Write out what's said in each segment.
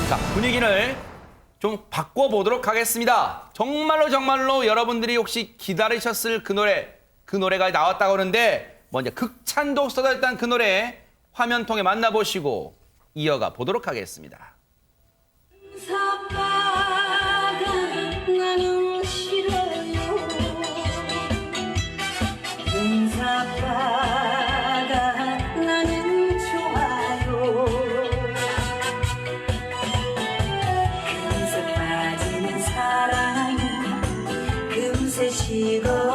자, 분위기를 좀 바꿔보도록 하겠습니다. 정말로 여러분들이 혹시 기다리셨을 그 노래가 나왔다고 하는데 먼저 극찬도 쏟아졌던 그 노래 화면 통해 만나보시고 이어가 보도록 하겠습니다. 사빠가 나는 싫어요. 은사빠가 나는 좋아요. 금세 빠지는 사랑은 금세 식어버리죠.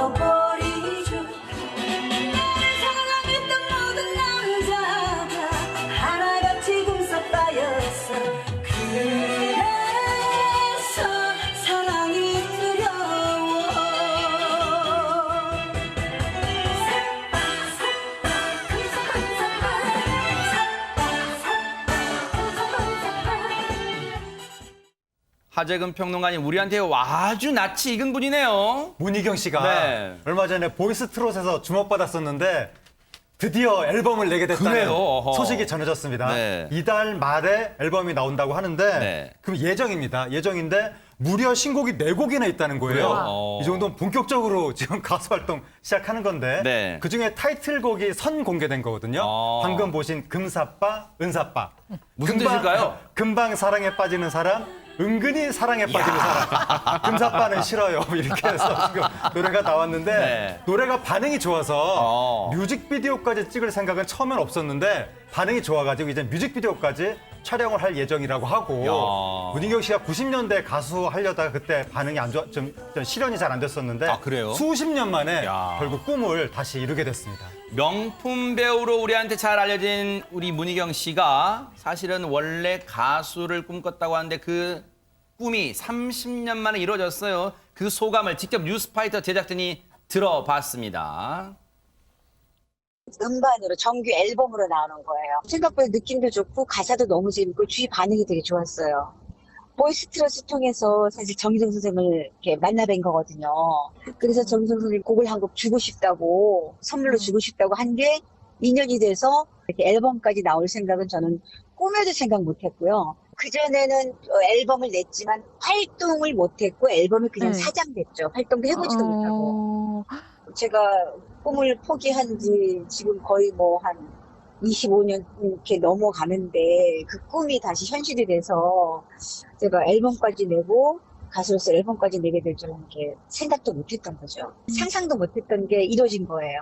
사랑했던 모든 남자가 하나같이 금사빠였어. 그래서 사랑이 두려워. 사빠 사빠 금사빠 사빠 하재근 평론가님 우리한테 아주 낯이 익은 분이네요. 문희경 씨가 네. 얼마 전에 보이스트롯에서 주목받았었는데 드디어 앨범을 내게 됐다는 그래요? 어허. 소식이 전해졌습니다. 네. 이달 말에 앨범이 나온다고 하는데 네. 그 예정입니다. 예정인데 무려 신곡이 4곡이나 있다는 거예요. 그래요? 이 정도면 본격적으로 지금 가수 활동 시작하는 건데 네. 그중에 타이틀곡이 선 공개된 거거든요. 방금 보신 금사빠, 은사빠. 무슨 뜻일까요? 금방 사랑에 빠지는 사람, 은근히 사랑에 빠지는 사람. 금사빠는 싫어요. 이렇게 해서 지금 노래가 나왔는데 네. 노래가 반응이 좋아서 뮤직비디오까지 찍을 생각은 처음엔 없었는데 반응이 좋아가지고 이제 뮤직비디오까지 촬영을 할 예정이라고 하고 문희경 씨가 90년대 가수 하려다가 그때 반응이 안 좋아 좀 실현이 잘 안 됐었는데 아, 그래요? 수십 년 만에 야. 결국 꿈을 다시 이루게 됐습니다. 명품 배우로 우리한테 잘 알려진 우리 문희경 씨가 사실은 원래 가수를 꿈꿨다고 하는데 그 꿈이 30년 만에 이루어졌어요. 그 소감을 직접 뉴스파이터 제작진이 들어봤습니다. 음반으로 정규 앨범으로 나오는 거예요. 생각보다 느낌도 좋고 가사도 너무 재밌고 주위 반응이 되게 좋았어요. 보이스트롯을 통해서 사실 정희정 선생을 이렇게 만나뵌 거거든요. 그래서 정희정 선생님 곡을 한 곡 주고 싶다고 선물로 주고 싶다고 한 게 인연이 돼서 이렇게 앨범까지 나올 생각은 저는 꿈에도 생각 못했고요. 그전에는 앨범을 냈지만 활동을 못했고 앨범이 그냥 사장됐죠. 활동도 해보지도 못하고. 제가 꿈을 포기한 지 지금 거의 뭐 한 25년 이렇게 넘어가는데 그 꿈이 다시 현실이 돼서 제가 앨범까지 내고 가수로서 앨범까지 내게 될 줄은 이렇게 생각도 못했던 거죠. 상상도 못했던 게 이루어진 거예요.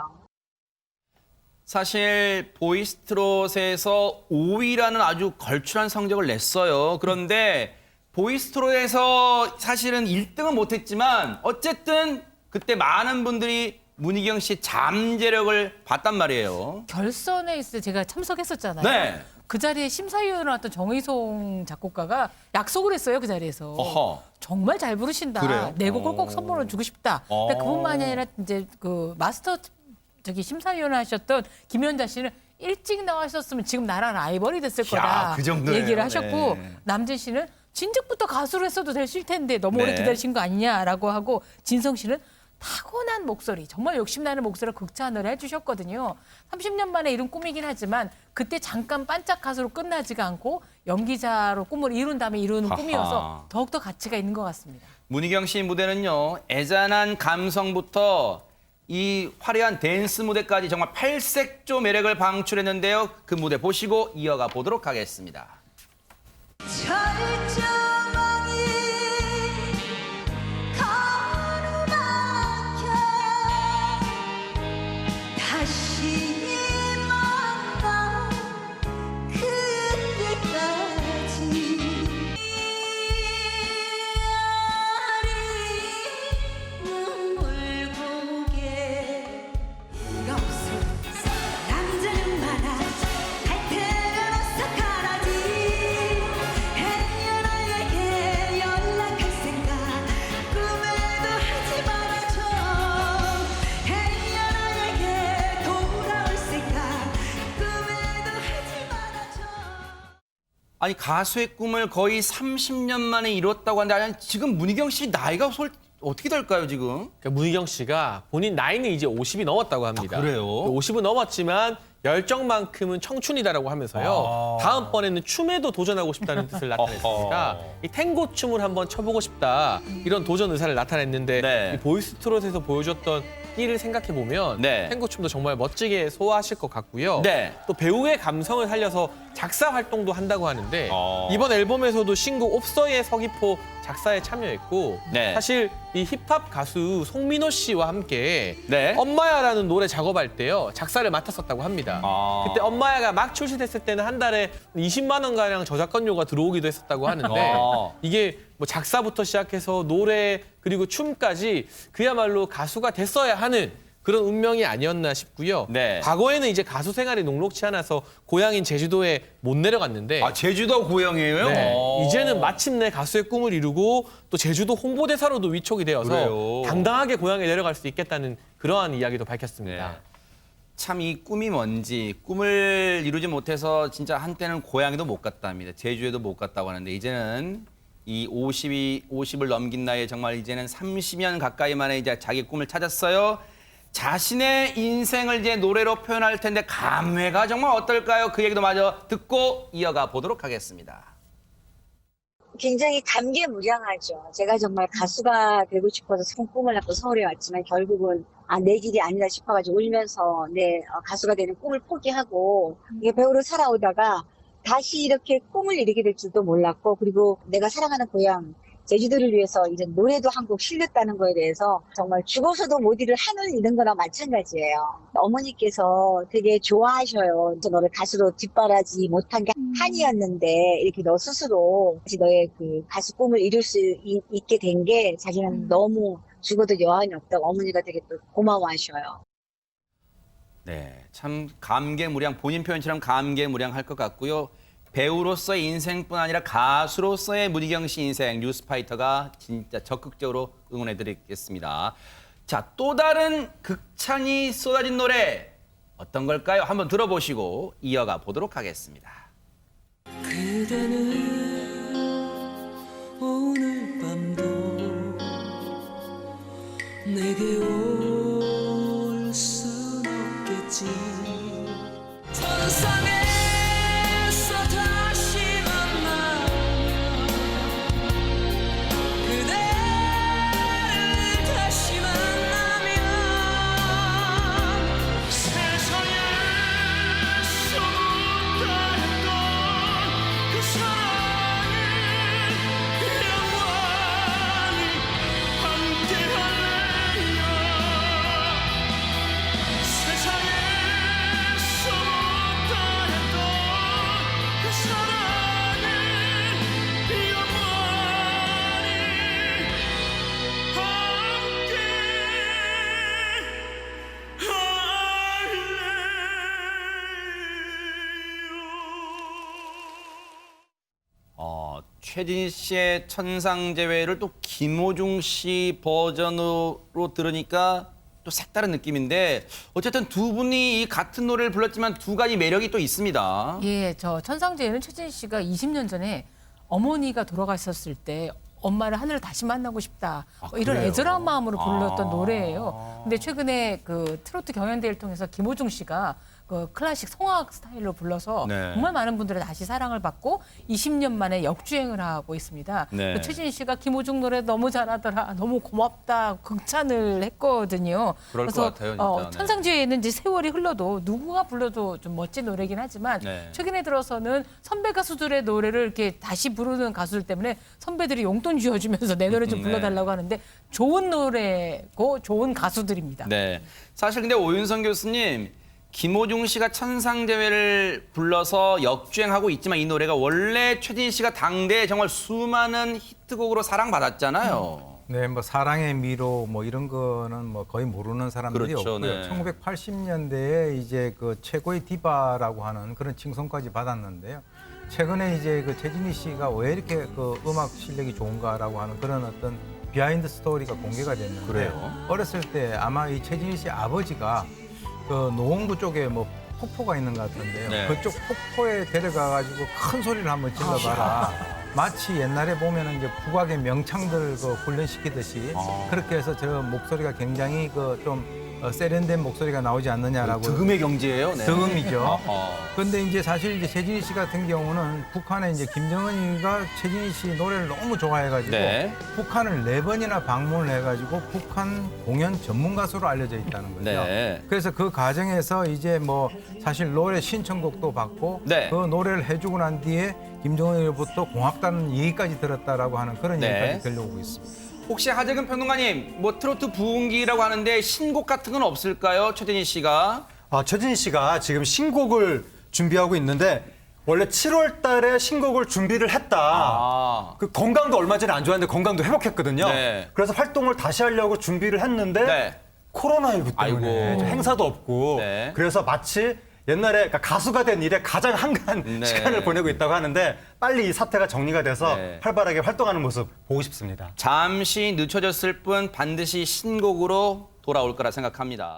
사실 보이스트롯에서 5위라는 아주 걸출한 성적을 냈어요. 그런데 보이스트롯에서 사실은 1등은 못했지만 어쨌든 그때 많은 분들이 문희경 씨 잠재력을 봤단 말이에요. 결선에 있을 때 제가 참석했었잖아요. 네. 그 자리에 심사위원을 왔던 정의송 작곡가가 약속을 했어요. 그 자리에서. 어허. 정말 잘 부르신다. 그래요? 내 곡을 꼭 선물로 주고 싶다. 근데 그뿐만이 아니라 이제 그 마스터 심사위원을 하셨던 김연자 씨는 일찍 나와셨으면 지금 나랑 라이벌이 됐을 거다. 그 정도예요. 얘기를 하셨고 네. 남진 씨는 진즉부터 가수를 했어도 됐을 텐데 너무 오래 네. 기다리신 거 아니냐라고 하고 진성 씨는 타고난 목소리, 정말 욕심나는 목소리를 극찬을 해주셨거든요. 30년 만에 이룬 꿈이긴 하지만 그때 잠깐 반짝 가수로 끝나지가 않고 연기자로 꿈을 이룬 다음에 이루는 꿈이어서 더욱더 가치가 있는 것 같습니다. 문희경 씨 무대는요. 애잔한 감성부터 이 화려한 댄스 무대까지 정말 팔색조 매력을 방출했는데요. 그 무대 보시고 이어가 보도록 하겠습니다. 철조망이 가로막혀 다시 만나 그때까지 눈물 고개 없어 남자는 많아 할 때는 어서 가라지 해녀에게 연락할 생각 꿈에도 하지 말아줘 해녀에게 돌아올 생각 꿈에도 하지 말아줘. 아니 가수의 꿈을 거의 30년 만에 이뤘다고 하는데 아니, 지금 문희경 씨 나이가 어떻게 될까요 지금? 그러니까 문희경 씨가 본인 나이는 이제 50이 넘었다고 합니다. 아, 그래요? 50은 넘었지만 열정만큼은 청춘이다라고 하면서요. 다음번에는 춤에도 도전하고 싶다는 뜻을 나타냈습니다. 이 탱고 춤을 한번 춰보고 싶다 이런 도전 의사를 나타냈는데 네. 이 보이스트롯에서 보여줬던 끼를 생각해 보면 네. 탱고 춤도 정말 멋지게 소화하실 것 같고요. 네. 또 배우의 감성을 살려서 작사 활동도 한다고 하는데 어. 이번 앨범에서도 신곡 옵서의 서귀포 작사에 참여했고 네. 사실 이 힙합 가수 송민호 씨와 함께 네. 엄마야라는 노래 작업할 때요 작사를 맡았었다고 합니다. 아. 그때 엄마야가 막 출시됐을 때는 한 달에 20만 원 가량 저작권료가 들어오기도 했었다고 하는데 이게 뭐 작사부터 시작해서 노래 그리고 춤까지 그야말로 가수가 됐어야 하는 그런 운명이 아니었나 싶고요. 네. 과거에는 이제 가수 생활이 녹록치 않아서 고향인 제주도에 못 내려갔는데 아, 제주도 고향이에요? 네. 어. 이제는 마침내 가수의 꿈을 이루고 또 제주도 홍보대사로도 위촉이 되어서 그래요? 당당하게 고향에 내려갈 수 있겠다는 그러한 이야기도 밝혔습니다. 네. 참 이 꿈이 뭔지 꿈을 이루지 못해서 진짜 한때는 고향에도 못 갔답니다. 제주에도 못 갔다고 하는데 이제는 이 50을 넘긴 나이에 정말 이제는 30년 가까이 만에 이제 자기 꿈을 찾았어요. 자신의 인생을 이제 노래로 표현할 텐데 감회가 정말 어떨까요? 그 얘기도 마저 듣고 이어가 보도록 하겠습니다. 굉장히 감개무량하죠. 제가 정말 가수가 되고 싶어서 큰 꿈을 안고 서울에 왔지만 결국은 내 길이 아니다 싶어가지고 울면서 가수가 되는 꿈을 포기하고 이게 배우로 살아오다가 다시 이렇게 꿈을 이루게 될 줄도 몰랐고, 그리고 내가 사랑하는 고향 제주도를 위해서 이런 노래도 한 곡 실렸다는 거에 대해서 정말 죽어서도 못 이룰 한을 잃은 거나 마찬가지예요. 어머니께서 되게 좋아하셔요. 저 너를 가수로 뒷바라지 못한 게 한이었는데 이렇게 너 스스로 너의 그 가수 꿈을 이룰 수 있게 된 게 자기는 너무 죽어도 여한이 없다고 어머니가 되게 또 고마워하셔요. 네, 참 감개무량, 본인 표현처럼 감개무량할 것 같고요. 배우로서의 인생뿐 아니라 가수로서의 문희경 씨 인생, 뉴스파이터가 진짜 적극적으로 응원해드리겠습니다. 자, 또 다른 극찬이 쏟아진 노래 어떤 걸까요? 한번 들어보시고 이어가 보도록 하겠습니다. 그대는 오늘 밤도 내게 올 순 없겠지. 천상에서 다시 만나면 그대를 다시 만나면 세상에서 못다했던 그 사랑을 영원히 함께할래요. 세상에서 못다했던 그 사랑을 영원히 함께할래요. 최진희 씨의 천상재회를 또 김호중 씨 버전으로 들으니까 또 색다른 느낌인데 어쨌든 두 분이 이 같은 노래를 불렀지만 두 가지 매력이 또 있습니다. 예, 저 천상재회는 최진희 씨가 20년 전에 어머니가 돌아가셨을 때 엄마를 하늘을 다시 만나고 싶다. 이런 그래요? 애절한 마음으로 불렀던 노래예요. 근데 최근에 그 트로트 경연대회를 통해서 김호중 씨가 그 클래식 성악 스타일로 불러서 네. 정말 많은 분들의 다시 사랑을 받고 20년 만에 역주행을 하고 있습니다. 네. 그 최진희 씨가 김호중 노래 너무 잘하더라, 너무 고맙다 극찬을 했거든요. 그럴 것 같아요, 진짜. 네. 천상재회는 이제 세월이 흘러도 누구가 불러도 좀 멋진 노래긴 하지만 네. 최근에 들어서는 선배 가수들의 노래를 이렇게 다시 부르는 가수들 때문에 선배들이 용돈 쥐어주면서 내 노래 좀 네. 불러달라고 하는데 좋은 노래고 좋은 가수들입니다. 네. 사실 근데 오윤성 교수님, 김호중 씨가 천상재회를 불러서 역주행하고 있지만 이 노래가 원래 최진희 씨가 당대에 정말 수많은 히트곡으로 사랑받았잖아요. 네, 뭐 사랑의 미로 뭐 이런 거는 뭐 거의 모르는 사람들이 그렇죠, 없고요. 네. 1980년대에 이제 그 최고의 디바라고 하는 그런 칭송까지 받았는데요. 최근에 이제 그 최진희 씨가 왜 이렇게 그 음악 실력이 좋은가라고 하는 그런 어떤 비하인드 스토리가 공개가 됐는데 그래요? 어렸을 때 아마 이 최진희 씨 아버지가 그 노원구 쪽에 뭐 폭포가 있는 것 같은데요. 네. 그쪽 폭포에 데려가 가지고 큰 소리를 한번 질러봐라. 마치 옛날에 보면은 이제 국악의 명창들 그 훈련시키듯이 그렇게 해서 저 목소리가 굉장히 그 좀 세련된 목소리가 나오지 않느냐라고. 득음의 경지예요. 네. 득음이죠. 어. 근데 이제 사실 이제 최진희 씨 같은 경우는 북한에 이제 김정은이가 최진희 씨 노래를 너무 좋아해가지고 네. 북한을 4번이나 방문을 해가지고 북한 공연 전문 가수로 알려져 있다는 거죠. 네. 그래서 그 과정에서 이제 뭐 사실 노래 신청곡도 받고 네. 그 노래를 해주고 난 뒤에 김정은으로부터 고맙다는 얘기까지 들었다라고 하는 그런 네. 얘기까지 들려오고 있습니다. 혹시 하재근 평론가님, 뭐 트로트 부흥기라고 하는데 신곡 같은 건 없을까요? 최진희 씨가. 최진희 씨가 지금 신곡을 준비하고 있는데 원래 7월 달에 신곡을 준비를 했다. 아. 그 건강도 얼마 전에 안 좋았는데 건강도 회복했거든요. 네. 그래서 활동을 다시 하려고 준비를 했는데 네. 코로나19 때문에 아이고. 행사도 없고 네. 그래서 마치 옛날에 그러니까 가수가 된 일에 가장 한가한 네. 시간을 보내고 있다고 하는데 빨리 이 사태가 정리가 돼서 네. 활발하게 활동하는 모습 보고 싶습니다. 잠시 늦춰졌을 뿐 반드시 신곡으로 돌아올 거라 생각합니다.